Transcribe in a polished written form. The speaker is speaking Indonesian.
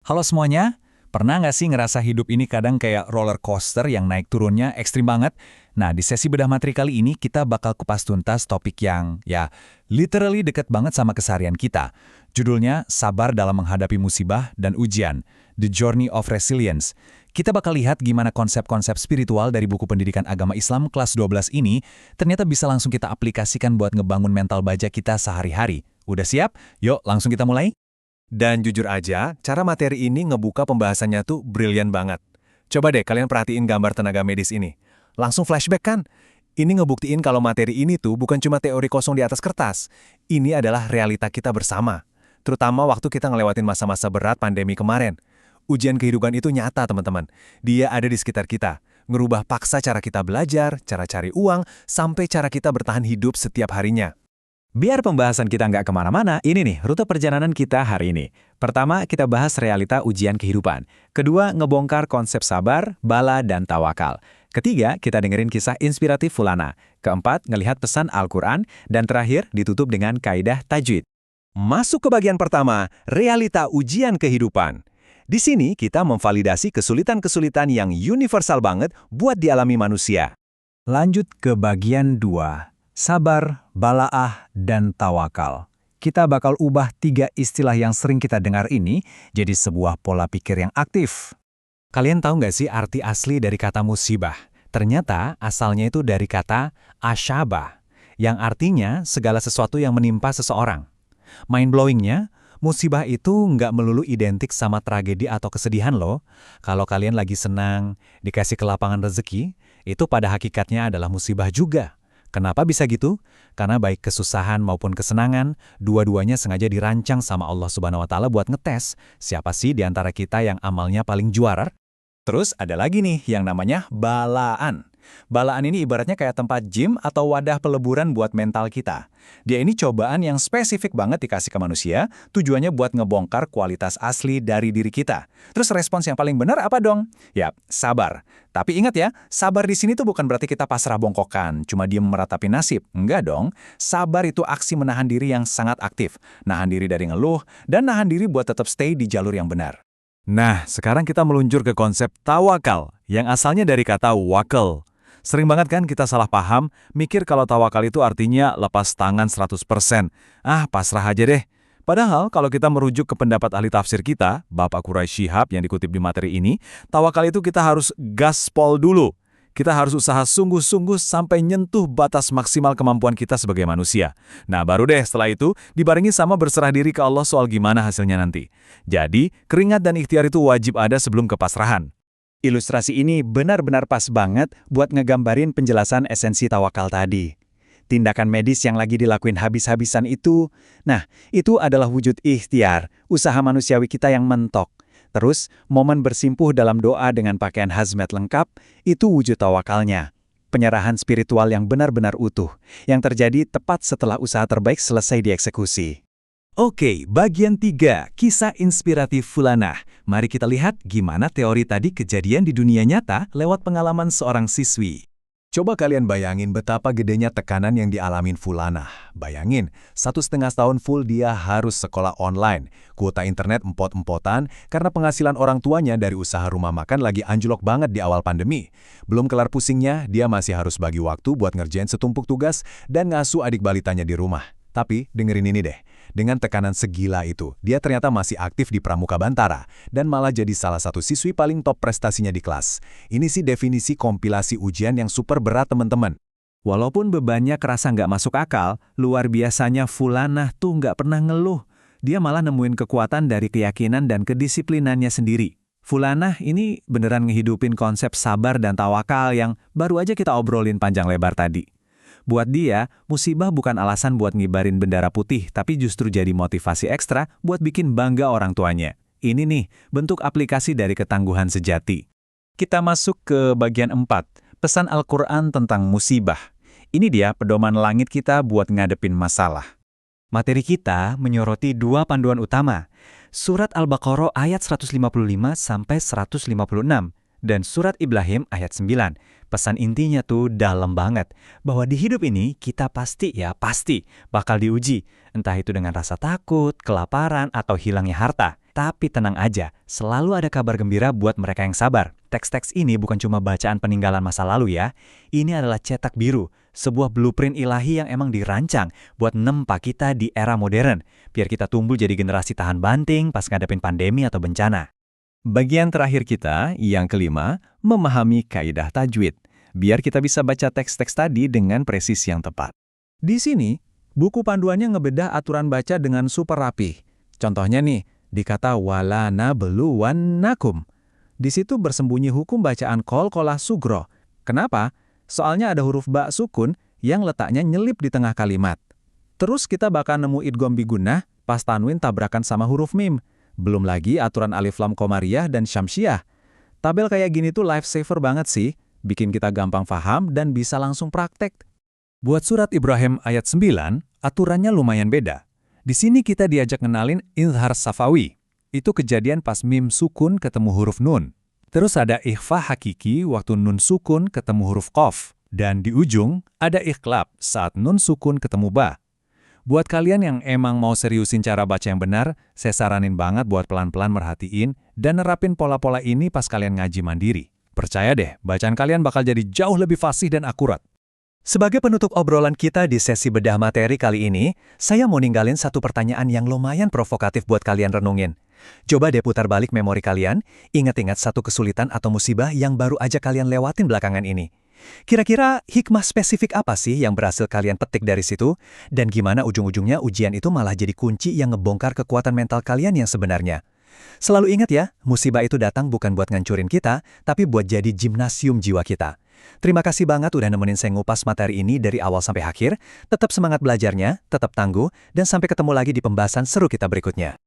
Halo semuanya, pernah nggak sih ngerasa hidup ini kadang kayak roller coaster yang naik turunnya ekstrim banget? Nah, di sesi bedah materi kali ini kita bakal kupas tuntas topik yang, literally deket banget sama keseharian kita. Judulnya, Sabar dalam Menghadapi Musibah dan Ujian, The Journey of Resilience. Kita bakal lihat gimana konsep-konsep spiritual dari buku pendidikan agama Islam kelas 12 ini ternyata bisa langsung kita aplikasikan buat ngebangun mental baja kita sehari-hari. Udah siap? Yuk, langsung kita mulai. Dan jujur aja, cara materi ini ngebuka pembahasannya tuh brilian banget. Coba deh kalian perhatiin gambar tenaga medis ini. Langsung flashback kan? Ini ngebuktiin kalau materi ini tuh bukan cuma teori kosong di atas kertas. Ini adalah realita kita bersama. Terutama waktu kita ngelewatin masa-masa berat pandemi kemarin. Ujian kehidupan itu nyata, teman-teman. Dia ada di sekitar kita. Ngerubah paksa cara kita belajar, cara cari uang, sampai cara kita bertahan hidup setiap harinya. Biar pembahasan kita nggak kemana-mana, ini nih rute perjalanan kita hari ini. Pertama, kita bahas realita ujian kehidupan. Kedua, ngebongkar konsep sabar, bala, dan tawakal. Ketiga, kita dengerin kisah inspiratif Fulana. Keempat, ngelihat pesan Al-Quran. Dan terakhir, ditutup dengan kaidah tajwid. Masuk ke bagian pertama, realita ujian kehidupan. Di sini, kita memvalidasi kesulitan-kesulitan yang universal banget buat dialami manusia. Lanjut ke bagian 2. Sabar, bala'ah, dan tawakal. Kita bakal ubah 3 istilah yang sering kita dengar ini jadi sebuah pola pikir yang aktif. Kalian tahu nggak sih arti asli dari kata musibah? Ternyata asalnya itu dari kata asyabah, yang artinya segala sesuatu yang menimpa seseorang. Mind-blowingnya, musibah itu nggak melulu identik sama tragedi atau kesedihan loh. Kalau kalian lagi senang, dikasih kelapangan rezeki, itu pada hakikatnya adalah musibah juga. Kenapa bisa gitu? Karena baik kesusahan maupun kesenangan, dua-duanya sengaja dirancang sama Allah Subhanahu wa Ta'ala buat ngetes siapa sih di antara kita yang amalnya paling juara. Terus ada lagi nih yang namanya balaan. Balaan ini ibaratnya kayak tempat gym atau wadah peleburan buat mental kita. Dia ini cobaan yang spesifik banget dikasih ke manusia, tujuannya buat ngebongkar kualitas asli dari diri kita. Terus respons yang paling benar apa dong? Yap, sabar. Tapi ingat ya, sabar di sini tuh bukan berarti kita pasrah bongkokan, cuma diem meratapi nasib. Enggak dong. Sabar itu aksi menahan diri yang sangat aktif. Nahan diri dari ngeluh, dan nahan diri buat tetap stay di jalur yang benar. Nah, sekarang kita meluncur ke konsep tawakal, yang asalnya dari kata wakal. Sering banget kan kita salah paham, mikir kalau tawakal itu artinya lepas tangan 100%. Pasrah aja deh. Padahal kalau kita merujuk ke pendapat ahli tafsir kita, Bapak Quraisy Shihab yang dikutip di materi ini, tawakal itu kita harus gaspol dulu. Kita harus usaha sungguh-sungguh sampai nyentuh batas maksimal kemampuan kita sebagai manusia. Nah, baru deh setelah itu dibarengi sama berserah diri ke Allah soal gimana hasilnya nanti. Jadi, keringat dan ikhtiar itu wajib ada sebelum kepasrahan. Ilustrasi ini benar-benar pas banget buat ngegambarin penjelasan esensi tawakal tadi. Tindakan medis yang lagi dilakuin habis-habisan itu, itu adalah wujud ikhtiar, usaha manusiawi kita yang mentok. Terus, momen bersimpuh dalam doa dengan pakaian hazmat lengkap, itu wujud tawakalnya. Penyerahan spiritual yang benar-benar utuh, yang terjadi tepat setelah usaha terbaik selesai dieksekusi. Oke, bagian 3, kisah inspiratif Fulana. Mari kita lihat gimana teori tadi kejadian di dunia nyata lewat pengalaman seorang siswi. Coba kalian bayangin betapa gedenya tekanan yang dialamin Fulana. Bayangin, 1,5 tahun full dia harus sekolah online. Kuota internet empot-empotan karena penghasilan orang tuanya dari usaha rumah makan lagi anjlok banget di awal pandemi. Belum kelar pusingnya, dia masih harus bagi waktu buat ngerjain setumpuk tugas dan ngasuh adik balitanya di rumah. Tapi dengerin ini deh, dengan tekanan segila itu, dia ternyata masih aktif di Pramuka Bantara dan malah jadi salah satu siswi paling top prestasinya di kelas. Ini sih definisi kompilasi ujian yang super berat, teman-teman. Walaupun bebannya kerasa nggak masuk akal, luar biasanya Fulana tuh nggak pernah ngeluh. Dia malah nemuin kekuatan dari keyakinan dan kedisiplinannya sendiri. Fulana ini beneran ngehidupin konsep sabar dan tawakal yang baru aja kita obrolin panjang lebar tadi. Buat dia, musibah bukan alasan buat ngibarin bendera putih, tapi justru jadi motivasi ekstra buat bikin bangga orang tuanya. Ini nih, bentuk aplikasi dari ketangguhan sejati. Kita masuk ke bagian 4, pesan Al-Quran tentang musibah. Ini dia pedoman langit kita buat ngadepin masalah. Materi kita menyoroti 2 panduan utama, Surat Al-Baqarah ayat 155-156, dan Surat Ibrahim ayat 9. Pesan intinya tuh dalam banget, bahwa di hidup ini kita pasti bakal diuji. Entah itu dengan rasa takut, kelaparan, atau hilangnya harta. Tapi tenang aja, selalu ada kabar gembira buat mereka yang sabar. Teks-teks ini bukan cuma bacaan peninggalan masa lalu ya. Ini adalah cetak biru, sebuah blueprint ilahi yang emang dirancang buat nempa kita di era modern, biar kita tumbuh jadi generasi tahan banting pas ngadepin pandemi atau bencana. Bagian terakhir kita, yang kelima, memahami kaidah tajwid, biar kita bisa baca teks-teks tadi dengan presisi yang tepat. Di sini, buku panduannya ngebedah aturan baca dengan super rapih. Contohnya nih, di kata wala nabluwannakum. Di situ bersembunyi hukum bacaan qalqalah sugro. Kenapa? Soalnya ada huruf ba sukun yang letaknya nyelip di tengah kalimat. Terus kita bakal nemu idgham bigunnah pas tanwin tabrakan sama huruf mim. Belum lagi aturan alif lam qamariyah dan syamsiyah. Tabel kayak gini tuh lifesaver banget sih, bikin kita gampang paham dan bisa langsung praktek. Buat surat Ibrahim ayat 9, aturannya lumayan beda. Di sini kita diajak ngenalin izhar safawi. Itu kejadian pas mim sukun ketemu huruf nun. Terus ada ikhfa hakiki waktu nun sukun ketemu huruf qaf. Dan di ujung ada ikhlab saat nun sukun ketemu ba. Buat kalian yang emang mau seriusin cara baca yang benar, saya saranin banget buat pelan-pelan merhatiin dan nerapin pola-pola ini pas kalian ngaji mandiri. Percaya deh, bacaan kalian bakal jadi jauh lebih fasih dan akurat. Sebagai penutup obrolan kita di sesi bedah materi kali ini, saya mau ninggalin satu pertanyaan yang lumayan provokatif buat kalian renungin. Coba deh putar balik memori kalian, ingat-ingat satu kesulitan atau musibah yang baru aja kalian lewatin belakangan ini. Kira-kira hikmah spesifik apa sih yang berhasil kalian petik dari situ? Dan gimana ujung-ujungnya ujian itu malah jadi kunci yang ngebongkar kekuatan mental kalian yang sebenarnya? Selalu ingat ya, musibah itu datang bukan buat ngancurin kita, tapi buat jadi gimnasium jiwa kita. Terima kasih banget udah nemenin saya ngupas materi ini dari awal sampai akhir. Tetap semangat belajarnya, tetap tangguh, dan sampai ketemu lagi di pembahasan seru kita berikutnya.